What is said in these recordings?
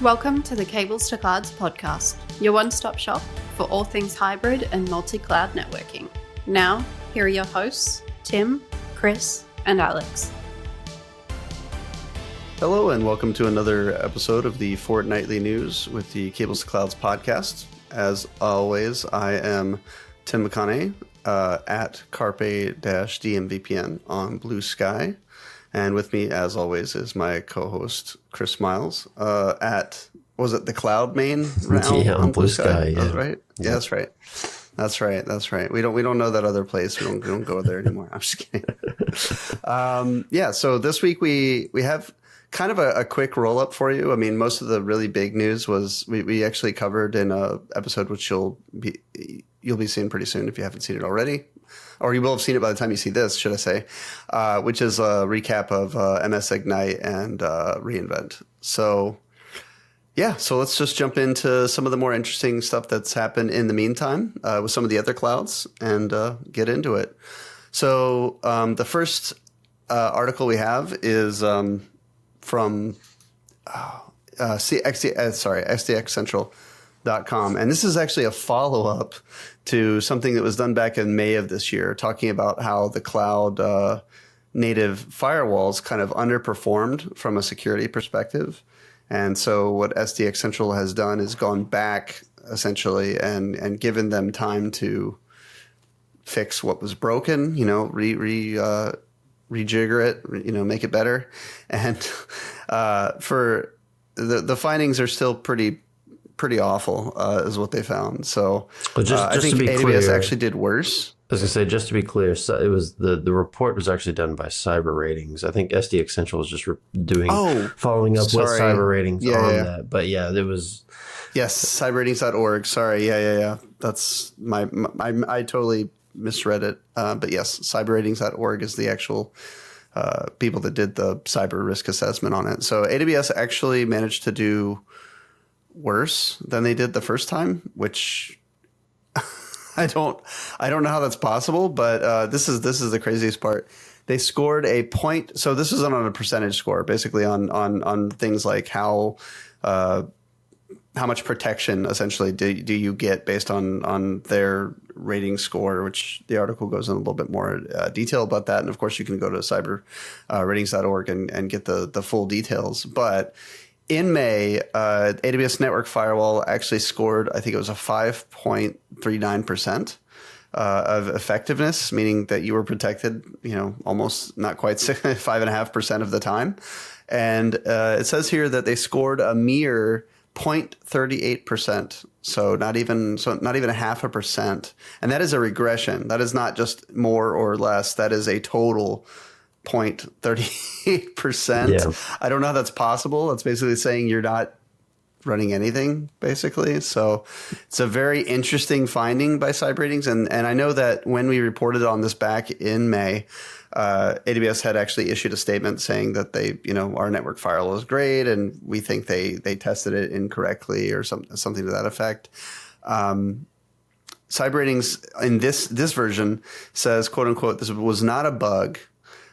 Welcome to the Cables to Clouds podcast, your one-stop shop for all things hybrid and multi-cloud networking. Now, here are your hosts, Tim, Chris, and Alex. Hello, and welcome to another episode of the Fortnightly News with the Cables to Clouds podcast. As always, I am Tim McConney at Carpe-DMVPN on Blue Sky. And with me, as always, is my co-host, Chris Miles, was it the Cloud Main? Yeah, on Blue Sky. Yeah. That's right. Yeah, that's right. That's right. We don't know that other place. We don't go there anymore. I'm just kidding. So this week we have kind of a quick roll up for you. I mean, most of the really big news was we actually covered in a episode which you'll be seeing pretty soon if you haven't seen it already. Or you will have seen it by the time you see this, should I say, which is a recap of MS Ignite and reInvent. So let's just jump into some of the more interesting stuff that's happened in the meantime with some of the other clouds and get into it. So the first article we have is from SDXCentral.com. And this is actually a follow-up to something that was done back in May of this year, talking about how the cloud native firewalls kind of underperformed from a security perspective. And so what SDX Central has done is gone back essentially and given them time to fix what was broken, rejigger it, make it better. And for the findings are still pretty awful, is what they found. So I think AWS clear, actually did worse. I was going to say, just to be clear, so it was the report was actually done by Cyber Ratings. I think SDX Central was just following up with Cyber Ratings that. But yeah, it was. Yes, cyberratings.org. Sorry. Yeah. That's I totally misread it. But yes, cyberratings.org is the actual people that did the cyber risk assessment on it. So AWS actually managed to do worse than they did the first time, which I don't know how that's possible, but this is the craziest part. They scored a point. So this is on a percentage score, basically on things like how much protection essentially do you get based on their rating score, which the article goes in a little bit more detail about that. And of course you can go to cyberratings.org and get the full details. But in May, AWS Network Firewall actually scored, I think it was a 5.39% of effectiveness, meaning that you were protected, almost not quite 5.5% of the time. And it says here that they scored a mere 0.38%, so not even 0.5%, and that is a regression. That is not just more or less. That is a total 0.38%. Yeah. I don't know how that's possible. That's basically saying you're not running anything, basically. So it's a very interesting finding by CyberRatings. And I know that when we reported on this back in May, AWS had actually issued a statement saying that our network firewall is great and we think they tested it incorrectly or something to that effect. CyberRatings in this version says, quote unquote, this was not a bug.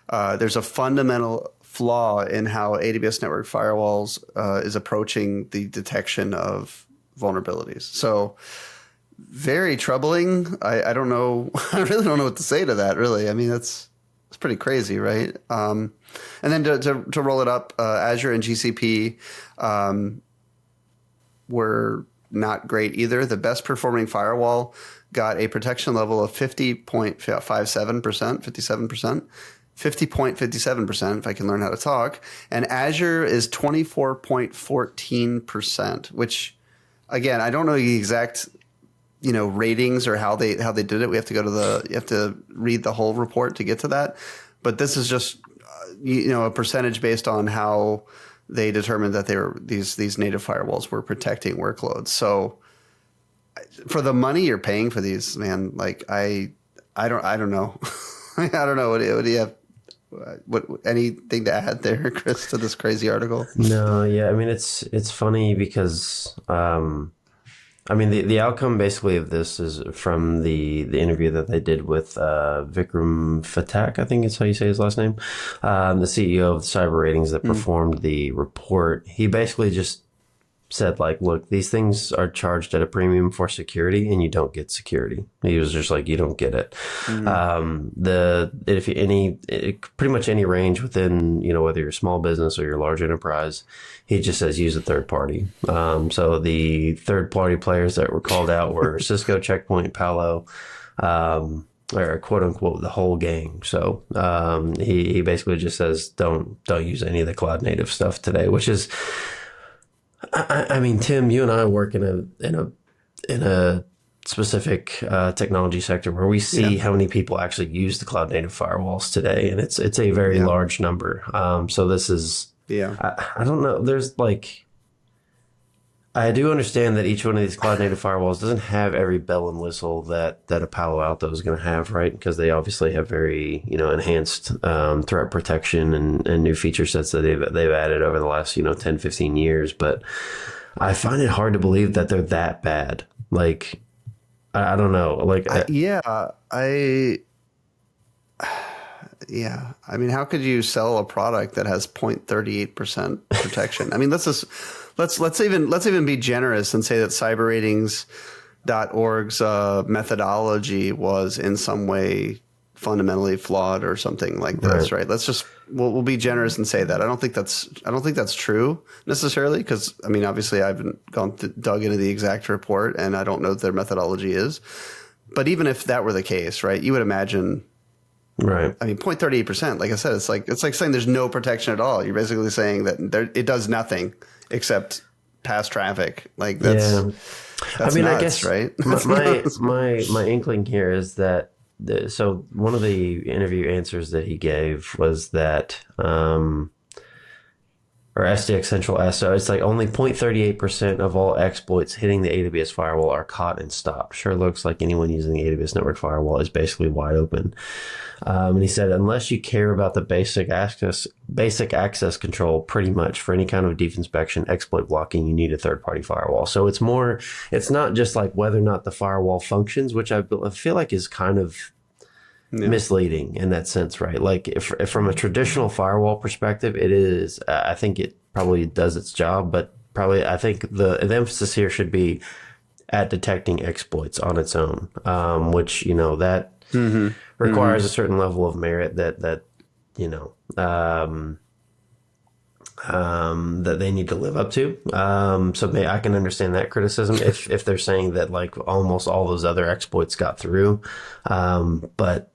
There's a fundamental flaw in how AWS Network Firewalls is approaching the detection of vulnerabilities. So very troubling. I don't know. I really don't know what to say to that, really. I mean, it's pretty crazy, right? And then to roll it up, Azure and GCP were not great either. The best performing firewall got a protection level of 50.57%. 50.57%, if I can learn how to talk. And Azure is 24.14%, which, again, I don't know the exact, ratings or how they did it. We have to you have to read the whole report to get to that. But this is just, a percentage based on how they determined that these native firewalls were protecting workloads. So for the money you're paying for these, man, like I don't know. I don't know. What do you have? Anything to add there, Chris, to this crazy article? No, yeah. I mean, it's funny because, the outcome basically of this is from the interview that they did with Vikram Phatak, I think is how you say his last name, the CEO of Cyber Ratings that performed the report. He basically just said like, look, these things are charged at a premium for security and you don't get security. He was just like, you don't get it. Pretty much any range within, whether you're a small business or your large enterprise, he just says use a third party. So the third party players that were called out were Cisco, Checkpoint, Palo, or quote unquote the whole gang. So he basically just says don't use any of the cloud native stuff today, which is, I mean, Tim, you and I work in a specific technology sector where we see how many people actually use the cloud native firewalls today, and it's a very large number. So this is I don't know. There's like, I do understand that each one of these cloud native firewalls doesn't have every bell and whistle that a Palo Alto is going to have, right? Because they obviously have very, enhanced threat protection and new feature sets that they've added over the last, 10, 15 years. But I find it hard to believe that they're that bad. Like, I don't know. Like, I mean, how could you sell a product that has 0.38% protection? I mean, let's even be generous and say that cyberratings.org's methodology was in some way fundamentally flawed or something like this, right? We'll be generous and say that. I don't think that's true necessarily, because I mean, obviously I haven't dug into the exact report and I don't know what their methodology is. But even if that were the case, right, you would imagine. Right. I mean, 0.38%, like I said, it's like saying there's no protection at all. You're basically saying that it does nothing except pass traffic. Like that's I mean, nuts, I guess right. my inkling here is that so one of the interview answers that he gave was that or SDX Central asked, so it's like only 0.38% of all exploits hitting the AWS firewall are caught and stopped. Sure looks like anyone using the AWS network firewall is basically wide open. And he said, unless you care about the basic access control, pretty much for any kind of deep inspection, exploit blocking, you need a third-party firewall. So it's not just like whether or not the firewall functions, which I feel like is kind of misleading in that sense, right? Like if from a traditional firewall perspective, it is, I think it probably does its job, but probably I think the emphasis here should be at detecting exploits on its own, which, that requires a certain level of merit that that they need to live up to. So I can understand that criticism if they're saying that like almost all those other exploits got through. But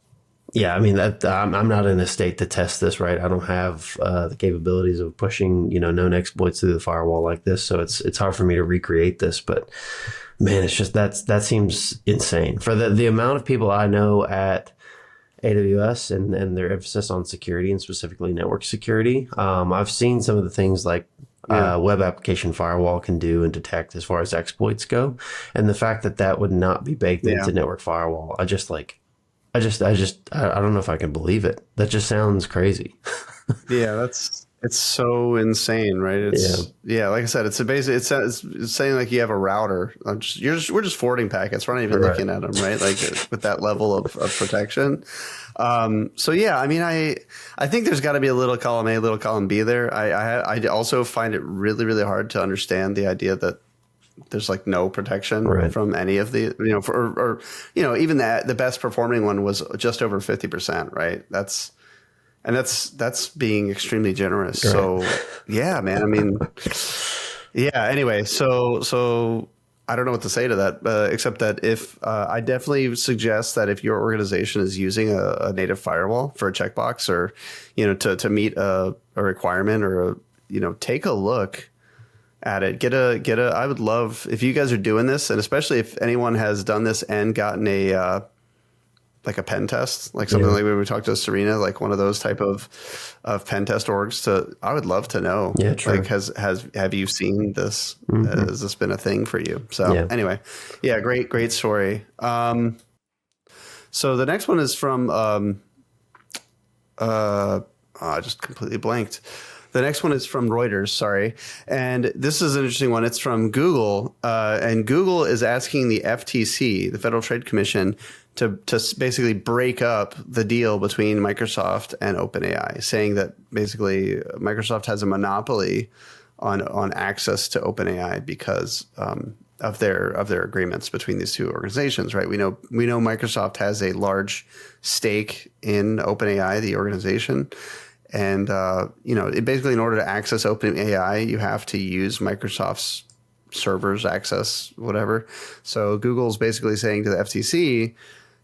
yeah, I mean, I'm not in a state to test this, right? I don't have the capabilities of pushing, known exploits through the firewall like this. So it's hard for me to recreate this, but man, it's just that seems insane for the amount of people I know at AWS and their emphasis on security and specifically network security. I've seen some of the things like web application firewall can do and detect as far as exploits go. And the fact that would not be baked into network firewall, I don't know if I can believe it. That just sounds crazy. It's so insane, right? Like I said, it's saying like you have a router. We're just forwarding packets. We're not even looking at them, right? Like with that level of protection. I mean, I think there's got to be a little column A, little column B there. I also find it really, really hard to understand the idea that there's like no protection from any of the, even that the best performing one was just over 50%, right? That's being extremely generous. Right. So yeah, man, I mean, anyway, so I don't know what to say to that, except that if I definitely suggest that if your organization is using a native firewall for a checkbox or, to meet a requirement or, take a look at it, I would love if you guys are doing this, and especially if anyone has done this and gotten a pen test, like something like when we talked to Serena, like one of those type of pen test orgs. I would love to know. Yeah, true. Like, have you seen this? Has this been a thing for you? So anyway, great story. So the next one is from I just completely blanked. The next one is from Reuters, sorry. And this is an interesting one. It's from Google. And Google is asking the FTC, the Federal Trade Commission, to basically break up the deal between Microsoft and OpenAI, saying that basically Microsoft has a monopoly on access to OpenAI because of their agreements between these two organizations, right? We know Microsoft has a large stake in OpenAI, the organization, and basically in order to access OpenAI, you have to use Microsoft's servers, access whatever. So Google's basically saying to the FTC,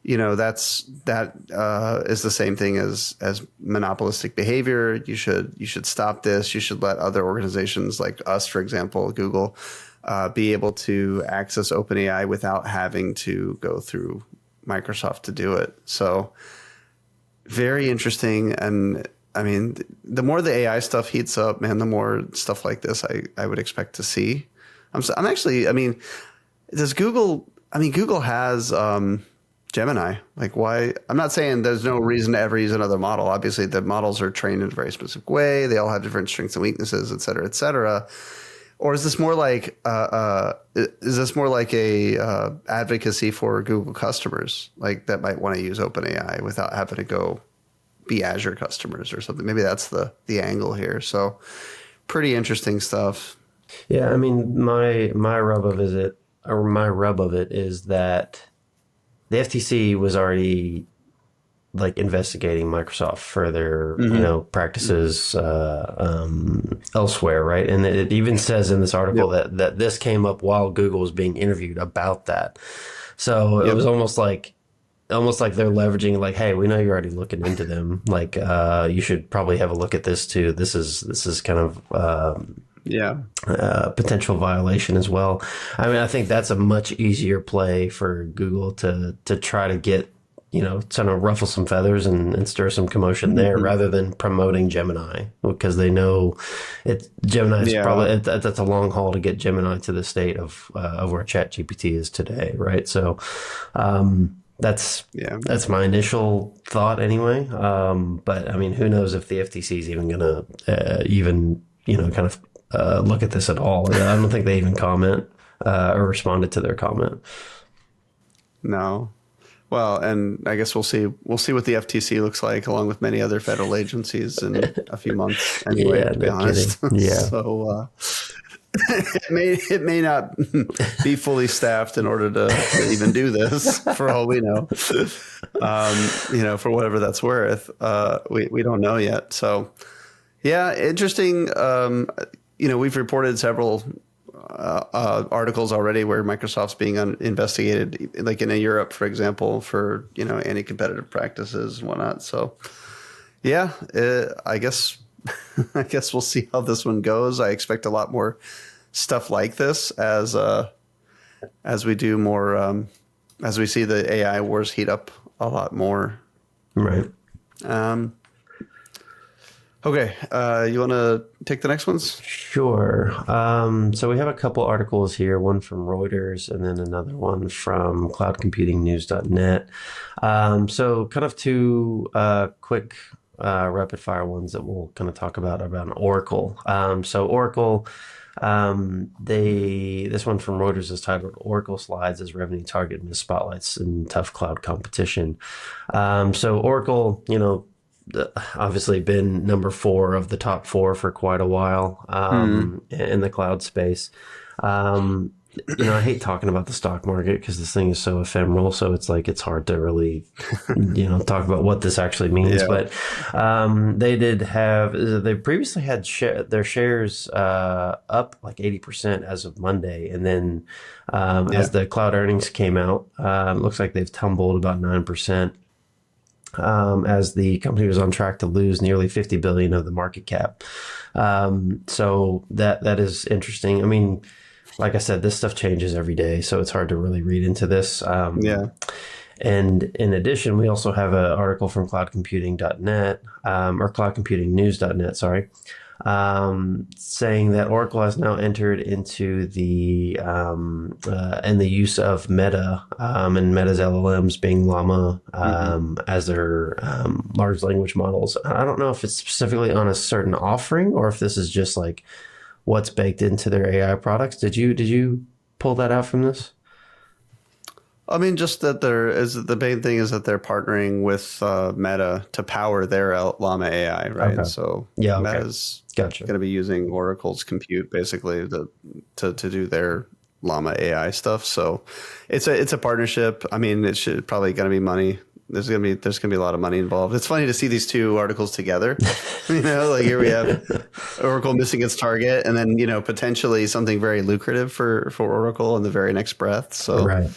that is the same thing as monopolistic behavior. You should stop this. You should let other organizations like us, for example, Google, be able to access OpenAI without having to go through Microsoft to do it. So very interesting. And I mean, the more the AI stuff heats up, man, the more stuff like this I would expect to see. I'm actually, I mean, does Google? I mean, Google has Gemini. Like, why? I'm not saying there's no reason to ever use another model. Obviously, the models are trained in a very specific way. They all have different strengths and weaknesses, et cetera, et cetera. Or is this more like a advocacy for Google customers, like that might want to use OpenAI without having to go be Azure customers or something? Maybe that's the angle here. So, pretty interesting stuff. Yeah, I mean, my rub of it is that the FTC was already like investigating Microsoft for their practices elsewhere, right? And it even says in this article that this came up while Google was being interviewed about that. So it was almost like they're leveraging, like, hey, we know you're already looking into them. Like, you should probably have a look at this too. This is kind of potential violation as well. I mean, I think that's a much easier play for Google to try to get, kind of ruffle some feathers and stir some commotion there, rather than promoting Gemini, because they know Gemini is probably that's a long haul to get Gemini to the state of where ChatGPT is today, right? So that's my initial thought anyway. But I mean, who knows if the FTC is even going to kind of look at this at all. I don't think they even comment or responded to their comment. No. Well, and I guess we'll see what the FTC looks like, along with many other federal agencies, in a few months. Anyway, to be honest. Yeah. So it may not be fully staffed in order to even do this, for all we know. For whatever that's worth, we don't know yet. So, yeah, interesting. We've reported several articles already where Microsoft's being investigated, like in Europe, for example, for anti-competitive practices and whatnot. So, yeah, I guess we'll see how this one goes. I expect a lot more stuff like this as we do more, as we see the AI wars heat up a lot more. Right. Okay, you want to take the next ones? Sure. So we have a couple articles here, one from Reuters and then another one from cloudcomputingnews.net. So kind of two quick rapid fire ones that we'll kind of talk about Oracle. So Oracle, this one from Reuters is titled "Oracle Slides as Revenue Target in the Spotlights in Tough Cloud Competition." So Oracle, obviously been number 4 of the top 4 for quite a while in the cloud space. I hate talking about the stock market because this thing is so ephemeral. So it's like, it's hard to really, talk about what this actually means. Yeah. But they previously had their shares up like 80% as of Monday. And then as the cloud earnings came out, it looks like they've tumbled about 9%. As the company was on track to lose nearly $50 billion of the market cap. So that is interesting. I mean, like I said, this stuff changes every day, so it's hard to really read into this. And in addition, we also have an article from cloudcomputing.net, or cloudcomputingnews.net, sorry, saying that Oracle has now entered into the use of Meta and Meta's LLMs being Llama as their large language models. I don't know if it's specifically on a certain offering or if this is just like what's baked into their AI products. Did you pull that out from this? I mean, just that the main thing is that they're partnering with Meta to power their Llama AI, right? Okay. So Yeah, okay. Meta's Gotcha. going to be using Oracle's compute basically to do their Llama AI stuff. So it's a partnership. I mean, it should probably going to be money. There's gonna be a lot of money involved. It's funny to see these two articles together. Like here we have Oracle missing its target, and then potentially something very lucrative for Oracle in the very next breath. So, Right.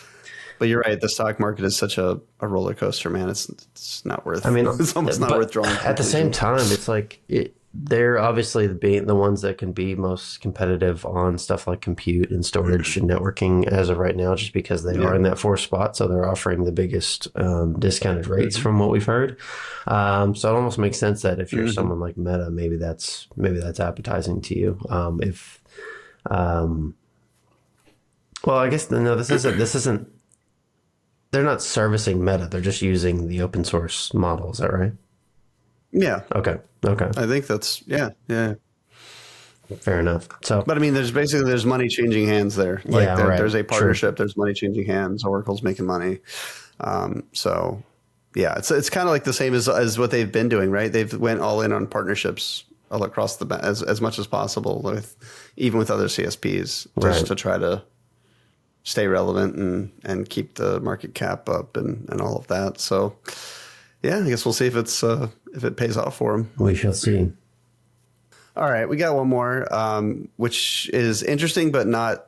But you're right. The stock market is such a roller coaster, man. It's not worth. I mean, it's almost not worth drawing. At the same time, it's like they're obviously the ones that can be most competitive on stuff like compute and storage and networking as of right now, just because they are in that fourth spot. So they're offering the biggest discounted rates from what we've heard. So it almost makes sense that if you're someone like Meta, maybe that's appetizing to you. Well, I guess no, this isn't. They're not servicing Meta. They're just using the open source model. Is that right? Yeah. Okay. I think that's yeah. Fair enough. So, but I mean, there's money changing hands there. Like there's a partnership. True. There's money changing hands. Oracle's making money. So yeah, it's kind of like the same as what they've been doing, right? They've went all in on partnerships all across as much as possible even with other CSPs just to try to stay relevant and keep the market cap up and all of that. So yeah, I guess we'll see if it pays off for them. We shall see. All right, we got one more, which is interesting but not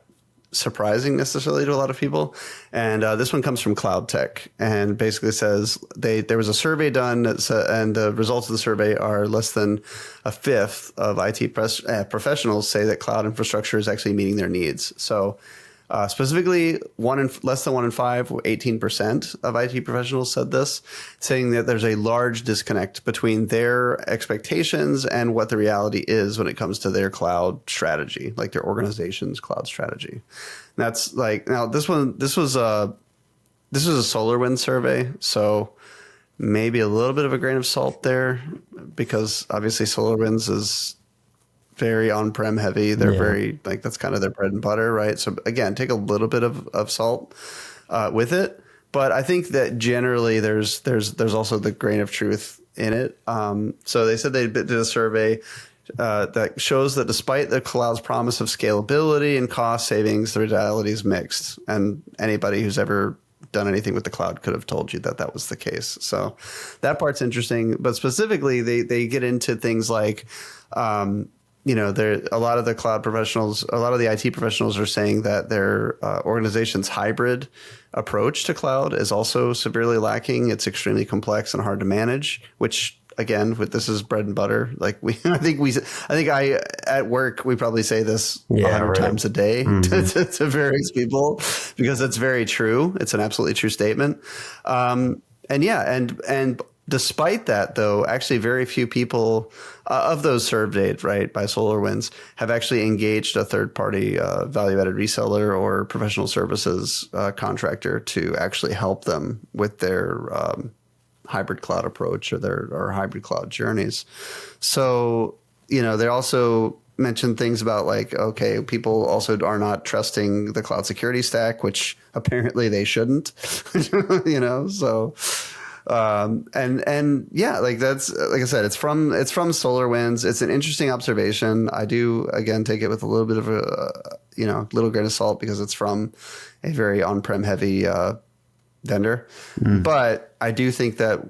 surprising necessarily to a lot of people. And this one comes from Cloud Tech and basically says there was a survey done and the results of the survey are less than a fifth of IT professionals say that cloud infrastructure is actually meeting their needs. So specifically, less than 1 in 5, 18% of IT professionals said this, saying that there's a large disconnect between their expectations and what the reality is when it comes to their cloud strategy, like their organization's cloud strategy. And that's like, now this was a SolarWinds survey, so maybe a little bit of a grain of salt there, because obviously SolarWinds is very on-prem heavy. They're very that's kind of their bread and butter, right? So again, take a little bit of salt with it. But I think that generally there's also the grain of truth in it. So they said they did a survey that shows that despite the cloud's promise of scalability and cost savings, the reality is mixed. And anybody who's ever done anything with the cloud could have told you that was the case. So that part's interesting. But specifically, they get into things like a lot of the cloud professionals, a lot of the IT professionals are saying that their organization's hybrid approach to cloud is also severely lacking. It's extremely complex and hard to manage, which again, this is bread and butter. Like I think at work, we probably say this 100 times a day to various people because it's very true. It's an absolutely true statement. And despite that, though, actually very few people of those surveyed, right, by SolarWinds have actually engaged a third-party value-added reseller or professional services contractor to actually help them with their hybrid cloud approach or hybrid cloud journeys. So, they also mentioned things about like, okay, people also are not trusting the cloud security stack, which apparently they shouldn't, so... like that's, like I said, it's from SolarWinds. It's an interesting observation. I do, again, take it with a little bit of a, little grain of salt because it's from a very on-prem heavy, vendor. But I do think that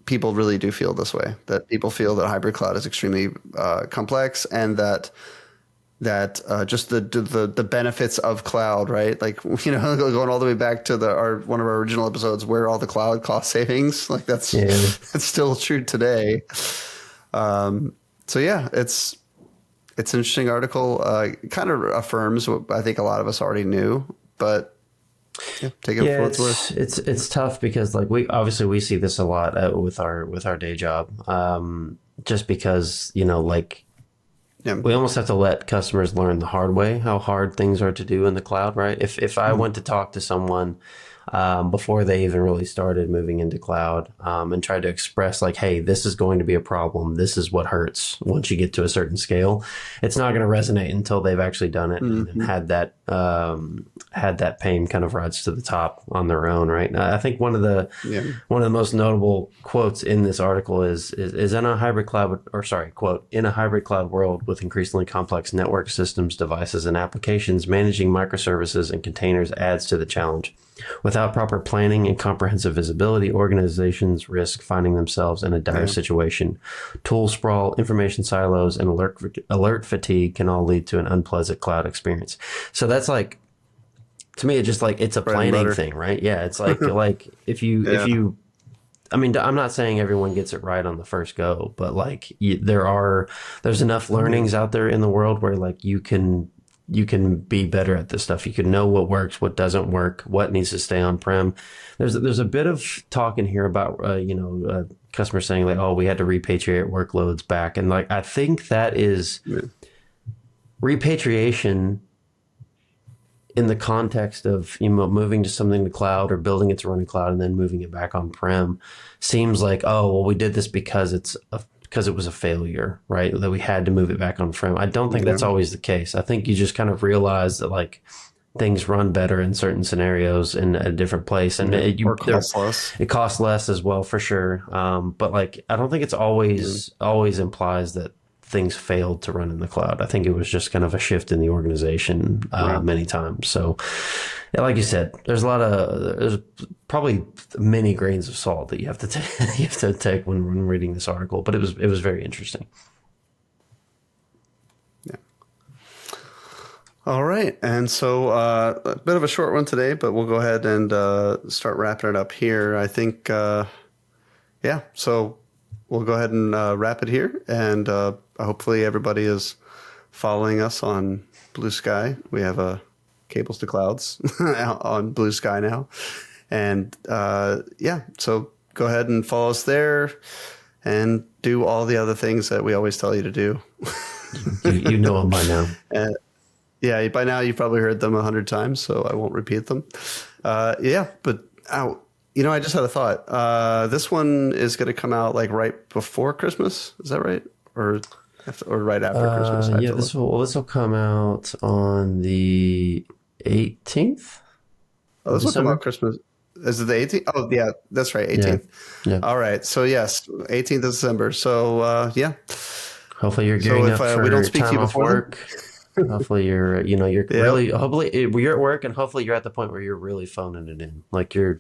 people really do feel this way, that people feel that hybrid cloud is extremely, complex and that just the benefits of cloud, right? Like, going all the way back to one of our original episodes where all the cloud cost savings, like that's still true today. So yeah, it's an interesting article. It kind of affirms what I think a lot of us already knew, but take it for what it's worth. It's tough because like we see this a lot with our day job. Just because, we almost have to let customers learn the hard way how hard things are to do in the cloud, right? If I went to talk to someone before they even really started moving into cloud, and tried to express like, hey, this is going to be a problem. This is what hurts once you get to a certain scale. It's not going to resonate until they've actually done it and had that pain kind of rise to the top on their own, right? I think one of the most notable quotes in this article is in a hybrid cloud, quote, in a hybrid cloud world with increasingly complex network systems, devices, and applications, managing microservices and containers adds to the challenge. Without proper planning and comprehensive visibility, organizations risk finding themselves in a dire situation. Tool sprawl, information silos, and alert fatigue can all lead to an unpleasant cloud experience. So that's like, to me, it's just like, it's a planning thing, right? Yeah, it's like if you I mean, I'm not saying everyone gets it right on the first go, but like there's enough learnings out there in the world where like you can be better at this stuff. You can know what works, what doesn't work, what needs to stay on-prem. There's a bit of talk in here about, customers saying like, oh, we had to repatriate workloads back. And like, I think that is repatriation in the context of, moving to something in the cloud or building it to run in cloud and then moving it back on-prem seems like, oh, well, we did this because it was a failure, right? That we had to move it back on-prem. I don't think that's always the case. I think you just kind of realize that like things run better in certain scenarios in a different place, and it costs less. It costs less as well, for sure. But like, I don't think it's always implies that things failed to run in the cloud. I think it was just kind of a shift in the organization many times. So, like you said, there's probably many grains of salt that you have to take when reading this article. But it was very interesting. Yeah. All right, and so a bit of a short one today, but we'll go ahead and start wrapping it up here. I think, so we'll go ahead and wrap it here, and hopefully everybody is following us on Blue Sky. We have a Cables to Clouds on Blue Sky now. And so go ahead and follow us there and do all the other things that we always tell you to do. you know them by now. By now you've probably heard them 100 times, so I won't repeat them. But I just had a thought. This one is going to come out like right before Christmas. Is that right? Or right after Christmas? This will come out on the 18th. Oh, this will come out Christmas. Is it the 18th? Oh, yeah, that's right, 18th. Yeah. All right. So yes, 18th of December. So hopefully you're gearing up for we don't speak time to you off before work. Hopefully you're really, hopefully you're at work, and hopefully you're at the point where you're really phoning it in. Like you're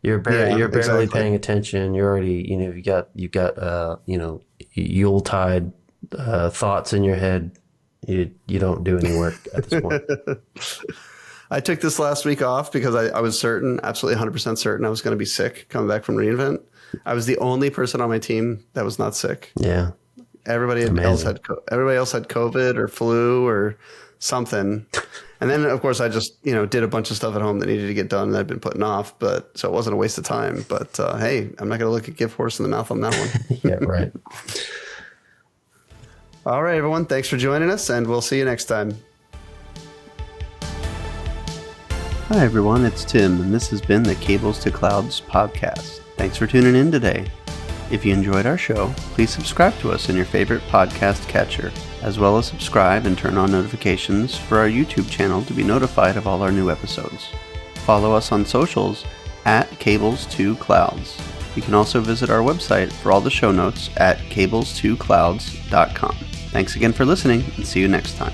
barely paying attention. You're already, you got Yuletide thoughts in your head. You don't do any work at this point. I took this last week off because I was certain, absolutely 100% certain, I was going to be sick coming back from reInvent. I was the only person on my team that was not sick. Yeah. Everybody else had COVID or flu or something. And then, of course, I just, did a bunch of stuff at home that needed to get done that I'd been putting off. So it wasn't a waste of time. But hey, I'm not going to look a gift horse in the mouth on that one. Yeah, right. All right, everyone. Thanks for joining us, and we'll see you next time. Hi, everyone. It's Tim, and this has been the Cables to Clouds podcast. Thanks for tuning in today. If you enjoyed our show, please subscribe to us in your favorite podcast catcher, as well as subscribe and turn on notifications for our YouTube channel to be notified of all our new episodes. Follow us on socials at Cables2Clouds. You can also visit our website for all the show notes at cables2clouds.com. Thanks again for listening, and see you next time.